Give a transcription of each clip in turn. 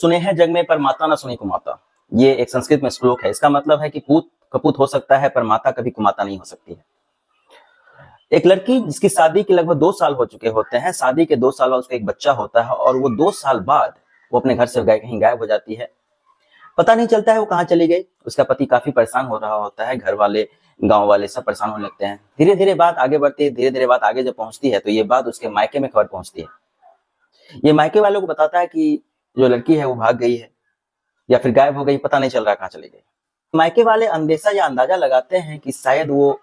सुने हैं जग में पर माता ना सुनी कुमाता। ये एक संस्कृत में श्लोक है। इसका मतलब है कि पूत कपूत हो सकता है पर माता कभी कुमाता नहीं हो सकती है। एक लड़की जिसकी शादी के लगभग 2 साल हो चुके होते हैं, शादी के 2 साल बाद उसका एक बच्चा होता है और वो 2 साल बाद वो अपने घर से कहीं गायब हो जाती है। पता नहीं चलता है वो कहाँ चली गई। उसका पति काफी परेशान हो रहा होता है, घर वाले, गांव वाले सब परेशान होने लगते हैं। धीरे धीरे बात आगे बढ़ती है, धीरे धीरे बात आगे जब पहुंचती है तो ये बात उसके मायके में खबर पहुंचती है। ये मायके वालों को बताता है कि जो लड़की है वो भाग गई है या फिर गायब हो गई, पता नहीं चल रहा कहाँ चली गई। मायके वाले अंदेशा या अंदाजा लगाते हैं कि शायद वो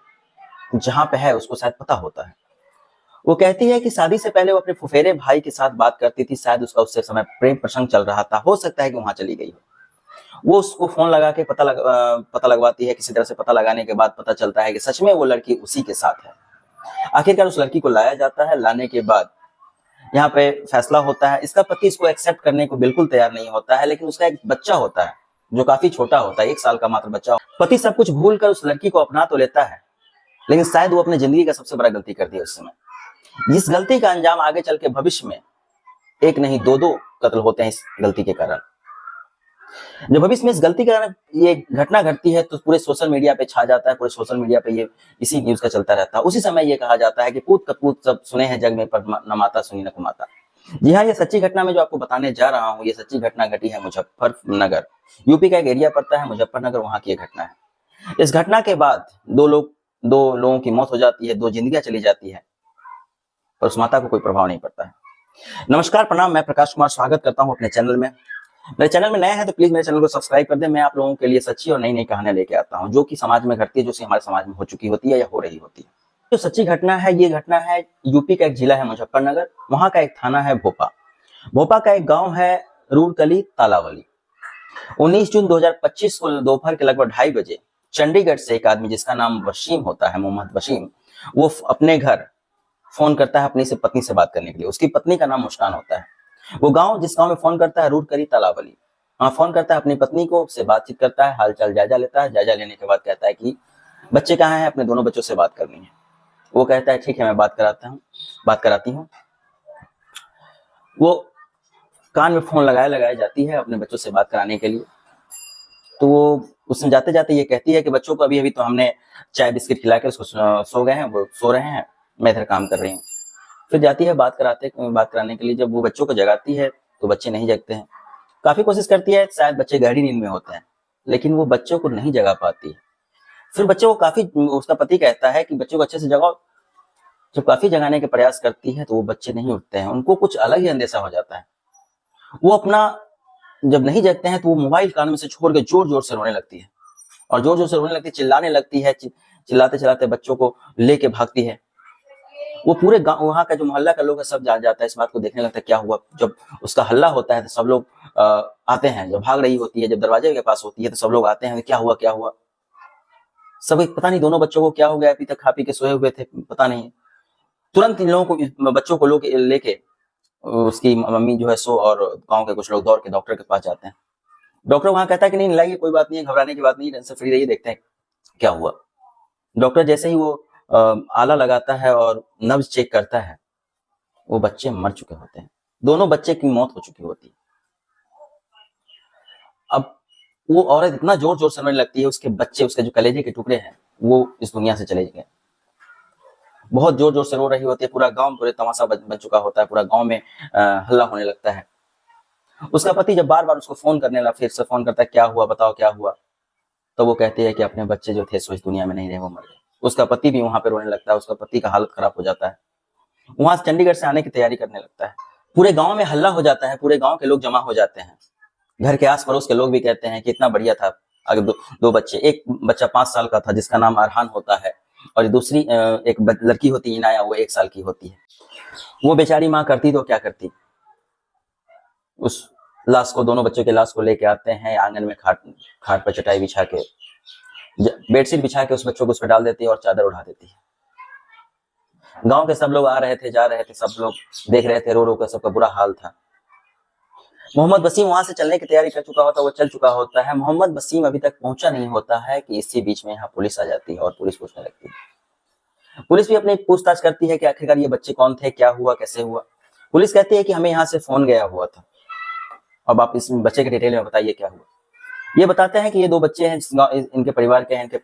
जहां पे है उसको शायद पता होता है। वो कहती है कि शादी से पहले वो अपने फुफेरे भाई के साथ बात करती थी, शायद उसका उससे समय प्रेम प्रसंग चल रहा था, हो सकता है कि वहां चली गई हो। वो उसको फोन लगा के पता लगवाती है। किसी तरह से पता लगाने के बाद पता चलता है कि सच में वो लड़की उसी के साथ है। आखिरकार उस लड़की को लाया जाता है। लाने के बाद यहाँ पे फैसला होता है। इसका पति इसको एक्सेप्ट करने को बिल्कुल तैयार नहीं होता है, लेकिन उसका एक बच्चा होता है जो काफी छोटा होता है, 1 साल का मात्र बच्चा। पति सब कुछ भूल कर उस लड़की को अपना तो लेता है, लेकिन शायद वो अपनी जिंदगी का सबसे बड़ा गलती कर दी उस समय। इस गलती का अंजाम आगे चल के भविष्य में एक नहीं 2-2 कत्ल होते हैं इस गलती के कारण। जब भविष्य में इस गलती के कारण ये घटना घटती है तो पूरे सोशल मीडिया पे छा जाता है, पूरे सोशल मीडिया पे ये इसी न्यूज का चलता रहता है। उसी समय ये कहा जाता है कि पूत कपूत सब सुने हैं जग में पर न माता सुनी न कुमाता। जी हाँ, ये सच्ची घटना में जो आपको बताने जा रहा हूँ, ये सच्ची घटना घटी है मुजफ्फरनगर। यूपी का एक एरिया पड़ता है मुजफ्फरनगर, वहां की ये घटना है। इस घटना के बाद 2 लोगों की मौत हो जाती है, 2 जिंदगियां चली जाती है और उस माता को कोई प्रभाव नहीं पड़ता है। नमस्कार, प्रणाम, मैं प्रकाश कुमार स्वागत करता हूँ अपने चैनल में। मेरे चैनल में नए हैं तो प्लीज मेरे चैनल को सब्सक्राइब कर दें। मैं आप लोगों के लिए सच्ची और नई नई कहानियां लेके आता हूँ जो कि समाज में घटती है, जो हमारे समाज में हो चुकी होती है या हो रही होती है। जो सच्ची घटना है, ये घटना है यूपी का एक जिला है मुजफ्फरनगर, वहां का एक थाना है भोपा। भोपा का एक गांव है रूड़कली तालावली। 19 जून 2025 को दोपहर के लगभग 2:30 बजे चंडीगढ़ से एक आदमी जिसका नाम वसीम होता है, मोहम्मद वसीम, वो अपने घर फोन करता है अपनी से पत्नी से बात करने के लिए। उसकी पत्नी का नाम मुस्कान होता है। वो गांव जिस गांव में फोन करता है रूड़कली तालावली, वहां फोन करता है अपनी पत्नी को, उससे बातचीत करता है, हालचाल जायजा लेता है। जायजा लेने के बाद कहता है कि बच्चे कहाँ हैं, अपने दोनों बच्चों से बात करनी है। वो कहता है ठीक है, मैं बात कराती हूँ। वो कान में फोन लगाए जाती है अपने बच्चों से बात कराने के लिए। तो वो उसमें जाते जाते ये कहती है कि बच्चों को अभी तो हमने चाय बिस्किट खिला के उसको सो गए हैं, वो सो रहे हैं, मैं इधर काम कर रही हूँ। फिर जाती है बात कराने के लिए। जब वो बच्चों को जगाती है तो बच्चे नहीं जगते हैं। काफी कोशिश करती है, शायद बच्चे गहरी नींद में होते हैं, लेकिन वो बच्चों को नहीं जगा पाती। फिर बच्चों को उसका पति कहता है कि बच्चों को अच्छे से जगाओ। जब काफी जगाने के प्रयास करती है तो वो बच्चे नहीं उठते हैं। उनको कुछ अलग ही अंदेशा हो जाता है। वो अपना जब नहीं जगते हैं तो वो मोबाइल कान में से छोड़ के जोर जोर से रोने लगती है और जोर जोर से रोने लगती है, चिल्लाने लगती है। चिल्लाते चिल्लाते बच्चों को लेके भागती है। वो पूरे गांव, वहां का जो मोहल्ला का लोग है, सब जान जाता है, इस बात को देखने लगता है क्या हुआ। जब उसका हल्ला होता है तो सब लोग आते हैं। जब भाग रही होती है, जब दरवाजे के पास होती है तो सब लोग आते हैं, क्या हुआ क्या हुआ। सब पता नहीं दोनों बच्चों को क्या हो गया, अभी तक खा पी के सोए हुए थे, पता नहीं। तुरंत इन लोगों को, बच्चों को लोग लेके उसकी मम्मी जो है सो और गाँव के कुछ लोग दौड़ के डॉक्टर के पास जाते हैं। डॉक्टर वहां कहता है कि नहीं लाइए, कोई बात नहीं है, घबराने की बात नहीं, टेंशन फ्री रहिए, देखते हैं क्या हुआ। डॉक्टर जैसे ही वो आला लगाता है और नब्ज चेक करता है, वो बच्चे मर चुके होते हैं। दोनों बच्चे की मौत हो चुकी होती है। अब वो औरत इतना जोर जोर से रोने लगती है, उसके बच्चे, उसके जो कलेजे के टुकड़े हैं, वो इस दुनिया से चले गए। बहुत जोर जोर से रो रही होती है। पूरा गांव पूरे तमाशा बन चुका होता है। पूरा गांव में हल्ला होने लगता है। उसका पति जब बार बार उसको फोन करने लगा, फिर से फोन करता है, क्या हुआ बताओ क्या हुआ। तो वो कहती है कि अपने बच्चे जो थे सो इस दुनिया में नहीं रहे, वो मर गए। उसका पति भी वहां पे रोने लगता है। उसका पति का हालत खराब हो जाता है। वहां से चंडीगढ़ से आने की तैयारी करने लगता है। पूरे गांव में हल्ला हो जाता है, पूरे गांव के लोग जमा हो जाते हैं। घर के आस पड़ोस के लोग भी कहते हैं कि इतना बढ़िया था। अगर दो बच्चे, एक बच्चा 5 साल का था जिसका नाम अरहान होता है, और दूसरी एक लड़की होती है इनाया, वो 1 साल की होती है। वो बेचारी माँ करती तो क्या करती, उस लाश को, दोनों बच्चों के लाश को लेके आते हैं आंगन में, खाट पर चटाई बिछा के, बेडशीट बिछा के उस बच्चों को उस पर डाल देती है और चादर उड़ा देती है। गांव के सब लोग आ रहे थे, जा रहे थे, सब लोग देख रहे थे, रो रो कर सबका बुरा हाल था। मोहम्मद वसीम वहां से चलने की तैयारी कर चुका होता है, वो चल चुका होता है। मोहम्मद वसीम अभी तक पहुंचा नहीं होता है कि इसी बीच में यहाँ पुलिस आ जाती है और पुलिस पूछने लगती है। पुलिस भी अपनी पूछताछ करती है कि आखिरकार ये बच्चे कौन थे, क्या हुआ, कैसे हुआ। पुलिस कहती है कि हमें यहाँ से फोन गया हुआ था अब आप इस बच्चे के डिटेल में बताइए क्या हुआ। ये बताते हैं कि ये दो बच्चे हैं, इनके परिवार के हैं, इनके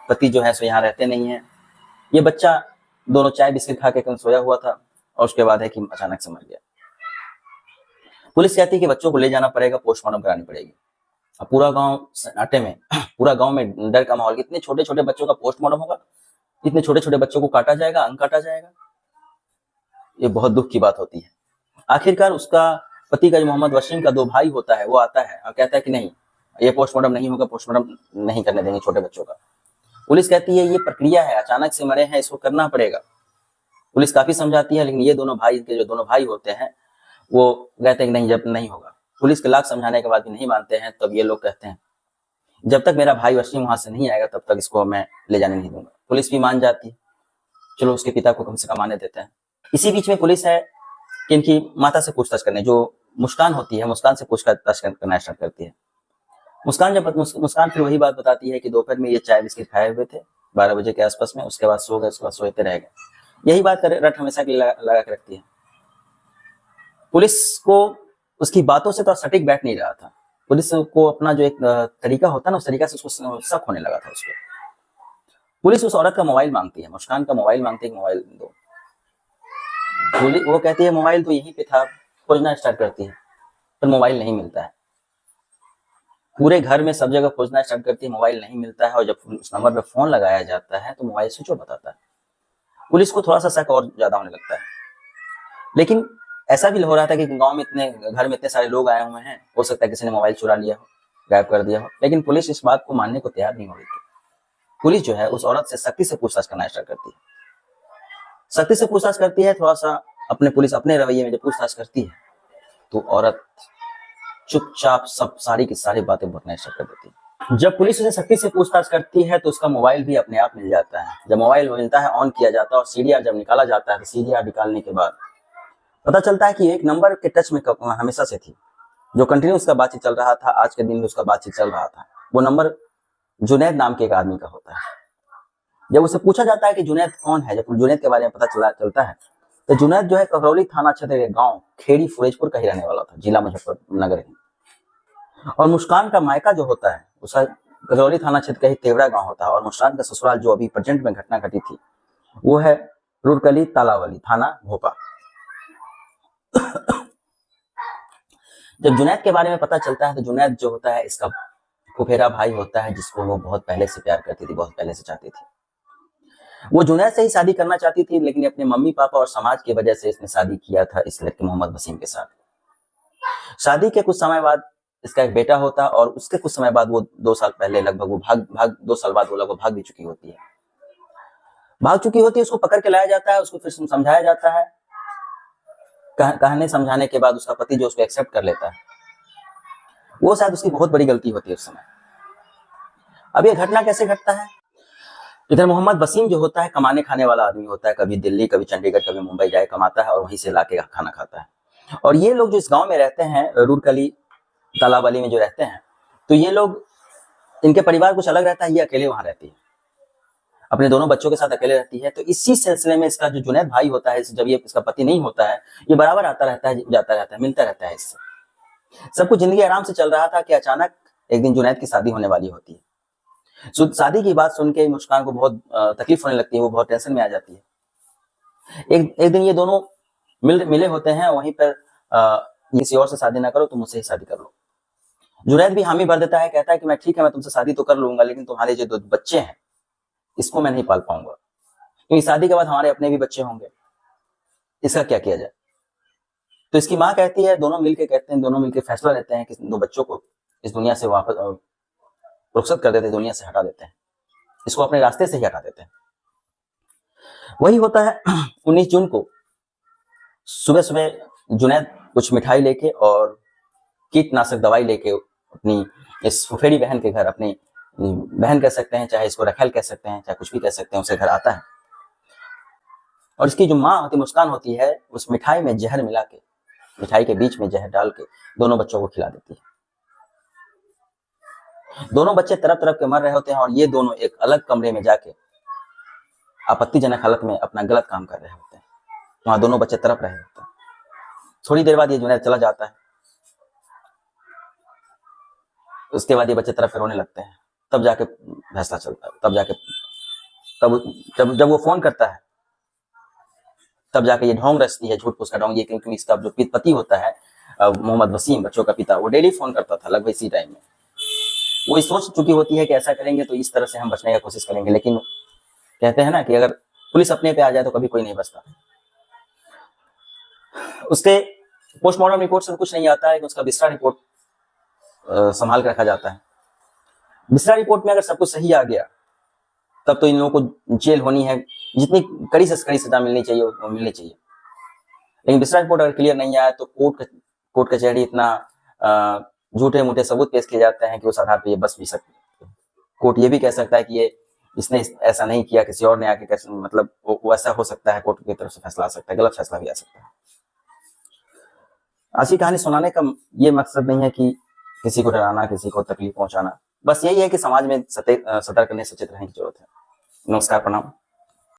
पति जो है सो यहाँ रहते नहीं है। ये बच्चा दोनों चाय बिस्किट खा के कहीं सोया हुआ था और उसके बाद है कि अचानक से मर गया। पुलिस कहती है कि बच्चों को ले जाना पड़ेगा, पोस्टमार्टम करानी पड़ेगी। अब पूरा गांव सन्नाटे में, पूरा गांव में डर का माहौल। इतने छोटे छोटे बच्चों का पोस्टमार्टम होगा, इतने छोटे छोटे बच्चों को काटा जाएगा, अंग काटा जाएगा, ये बहुत दुख की बात होती है। आखिरकार उसका पति का जो मोहम्मद वसीम का 2 भाई होता है, वो आता है और कहता है कि नहीं, ये पोस्टमार्टम नहीं होगा, पोस्टमार्टम नहीं करने देंगे छोटे बच्चों का। पुलिस कहती है ये प्रक्रिया है, अचानक से मरे हैं, इसको करना पड़ेगा। पुलिस काफी समझाती है, लेकिन ये दोनों भाई, के जो दोनों भाई होते हैं, वो कहते हैं कि नहीं, जब नहीं होगा। पुलिस के लाख समझाने के बाद भी नहीं मानते हैं। तब ये लोग कहते हैं जब तक मेरा भाई वसीम वहां से नहीं आएगा तब तक इसको मैं ले जाने नहीं दूंगा। पुलिस भी मान जाती है, चलो उसके पिता को कम से कम आने देते हैं। इसी बीच में पुलिस है कि इनकी माता से पूछताछ करने, जो मुस्कान होती है, मुस्कान से पूछताछ करना स्टार्ट करती है। मुस्कान फिर वही बात बताती है कि दोपहर में ये चाय बिस्किट खाए हुए थे 12 बजे के आसपास में, उसके बाद सो गए, उसके बाद सोते रह गए। यही बात रट हमेशा के लिए लगा के रखती है। पुलिस को उसकी बातों से तो सटीक बैठ नहीं रहा था। पुलिस को अपना जो एक तरीका होता है ना, उस तरीका से उसको शक होने लगा था उसको। पुलिस उस औरत का मोबाइल मांगती है, मुस्कान का मोबाइल मांगती है, मोबाइल दो। वो कहती है मोबाइल तो यहीं पे था, खोजना स्टार्ट करती है, पर मोबाइल नहीं मिलता है। पूरे घर में सब जगह खोजना स्टार्ट करती है, मोबाइल नहीं मिलता है। और जब उस नंबर पे फोन लगाया जाता है तो मोबाइल स्विच ऑफ बताता है। पुलिस को थोड़ा सा शक और ज्यादा होने लगता है। लेकिन ऐसा भी हो रहा था कि गांव में घर में इतने सारे लोग आए हुए हैं, हो सकता है किसी ने मोबाइल चुरा लिया हो, गायब कर दिया हो। लेकिन पुलिस इस बात को मानने को तैयार नहीं हो रही थी। पुलिस जो है उस औरत से सख्ती से पूछताछ करना स्टार्ट करती है, सख्ती से पूछताछ करती है। थोड़ा सा अपने रवैये में जब पूछताछ करती है तो औरत चुपचाप सब सारी की सारी बातें बताना स्टार्ट कर देती है। जब पुलिस उसे सख्ती से पूछताछ करती है तो उसका मोबाइल भी अपने आप मिल जाता है। जब मोबाइल मिलता है, ऑन किया जाता है और सीडीआर जब निकाला जाता है, तो सीडीआर निकालने के बाद पता चलता है कि एक नंबर के टच में हमेशा से थी, जो कंटिन्यू उसका बातचीत चल रहा था, आज के दिन भी उसका बातचीत चल रहा था। वो नंबर जुनैद नाम के एक आदमी का होता है। जब उसे पूछा जाता है कि जुनैद कौन है, जब जुनैद के बारे में पता चलता है, तो जुनैद जो है करौली थाना क्षेत्र के गांव खेड़ी फुरेजपुर का ही रहने वाला था, जिला मुजफ्फरनगर। और मुस्कान का मायका जो होता है उसका करौली थाना क्षेत्र का ही तेवड़ा गांव होता है। और मुस्कान का ससुराल जो अभी प्रेजेंट में घटना घटी थी वो है रुरकली तालावली थाना भोपा। जब जुनैद के बारे में पता चलता है तो जुनैद जो होता है इसका फुफेरा भाई होता है, जिसको वो बहुत पहले से प्यार करती थी, बहुत पहले से चाहती थी। वो जुनैद से ही शादी करना चाहती थी, लेकिन अपने मम्मी पापा और समाज की वजह से इसने शादी किया था इस लड़के मोहम्मद वसीम के साथ। शादी के कुछ समय बाद इसका एक बेटा होता है और उसके कुछ समय बाद वो 2 साल पहले लगभग वो भाग 2 साल बाद वो लगभग भाग भी चुकी होती है। उसको पकड़ के लाया जाता है, उसको फिर समझाया जाता है। कहने समझाने के बाद उसका पति जो उसको एक्सेप्ट कर लेता है, वो शायद उसकी बहुत बड़ी गलती होती है उस समय। अब ये घटना कैसे घटता है? इधर मोहम्मद वसीम जो होता है कमाने खाने वाला आदमी होता है, कभी दिल्ली, कभी चंडीगढ़, कभी मुंबई जाए कमाता है और वहीं से लाके खाना खाता है। और ये लोग जो इस गांव में रहते हैं, रुरकली तालाबली में जो रहते हैं, तो ये लोग, इनके परिवार कुछ अलग रहता है, ये अकेले वहां रहती है, अपने दोनों बच्चों के साथ अकेले रहती है। तो इसी सिलसिले में इसका जो जुनैद भाई होता है, जब ये इसका पति नहीं होता है, ये बराबर आता रहता है, जाता रहता है, मिलता रहता है इससे। सब कुछ जिंदगी आराम से चल रहा था कि अचानक एक दिन जुनैद की शादी होने वाली होती है। शादी की बात सुन के मुस्कान को बहुत तकलीफ होने लगती है, वो बहुत टेंशन में आ जाती है। एक दिन ये दोनों मिले होते हैं वहीं पर, किसी और से शादी ना करो, तुम मुझसे ही शादी कर लो। जुनैद भी हामी भर देता है, कहता है कि मैं ठीक है, मैं तुमसे शादी तो कर लूंगा, लेकिन तुम्हारे जो 2 बच्चे हैं इसको मैं नहीं पाल पाऊंगा, क्योंकि शादी के बाद हमारे अपने भी बच्चे होंगे, इसका क्या किया जाए। तो इसकी माँ कहती है, दोनों मिलके फैसला लेते हैं कि 2 बच्चों को इस दुनिया से वापस रुखसत कर देते हैं, दुनिया से हटा देते हैं, इसको अपने रास्ते से ही हटा देते हैं। वही होता है 19 जून को सुबह सुबह जुनैद कुछ मिठाई लेके और कीटनाशक दवाई लेके अपनी इस फुफेरी बहन के घर, अपनी बहन कह सकते हैं, चाहे इसको रखेल कह सकते हैं, चाहे कुछ भी कह सकते हैं, उसके घर आता है। और इसकी जो माँ होती मुस्कान होती है, उस मिठाई में जहर मिला के, मिठाई के बीच में जहर डाल के दोनों बच्चों को खिला देती है। दोनों बच्चे तरफ तरफ के मर रहे होते हैं और ये दोनों एक अलग कमरे में जाके आपत्तिजनक हालत में अपना गलत काम कर रहे होते हैं। वहां दोनों बच्चे तरफ रहे होते हैं। थोड़ी देर बाद ये जुनैद चला जाता है। उसके बाद ये बच्चे तरफ रोने लगते हैं, तब जाके फैसला चलता है, तब जाके तब जब जब वो फोन करता है तब जाके ये ढोंग रचती है, झूठ फूस का ढोंग। ये क्योंकि इसका जो पति होता है मोहम्मद वसीम, बच्चों का पिता, वो डेली फोन करता था लगभग इसी टाइम में। वो ये सोच चुकी होती है कि ऐसा करेंगे तो इस तरह से हम बचने की कोशिश करेंगे, लेकिन कहते हैं ना कि अगर पुलिस अपने पे आ जाए तो कभी कोई नहीं बचता। उसके पोस्टमार्टम रिपोर्ट से तो कुछ नहीं आता है कि उसका बिस्रा रिपोर्ट संभाल कर रखा जाता है। बिस्रा रिपोर्ट में अगर सब कुछ सही आ गया तब तो इन लोगों को जेल होनी है, जितनी कड़ी से कड़ी सजा मिलनी चाहिए वो मिलनी चाहिए। लेकिन बिस्रा रिपोर्ट अगर क्लियर नहीं आया तो कोर्ट कचहरी इतना झूठे मूठे सबूत पेश किए जाते हैं कि उस आधार पर ये बच भी सकते हैं। कोर्ट ये भी कह सकता है कि ये इसने ऐसा नहीं किया, किसी और ने आके कैसे, मतलब वो ऐसा हो सकता है, कोर्ट की तरफ से फैसला आ सकता है, गलत फैसला भी आ सकता है। आज की कहानी सुनाने का ये मकसद नहीं है कि किसी को डराना, किसी को तकलीफ पहुंचाना, बस यही है कि समाज में सतर्क रहने, सचेत रहने की जरूरत है। नमस्कार, प्रणाम।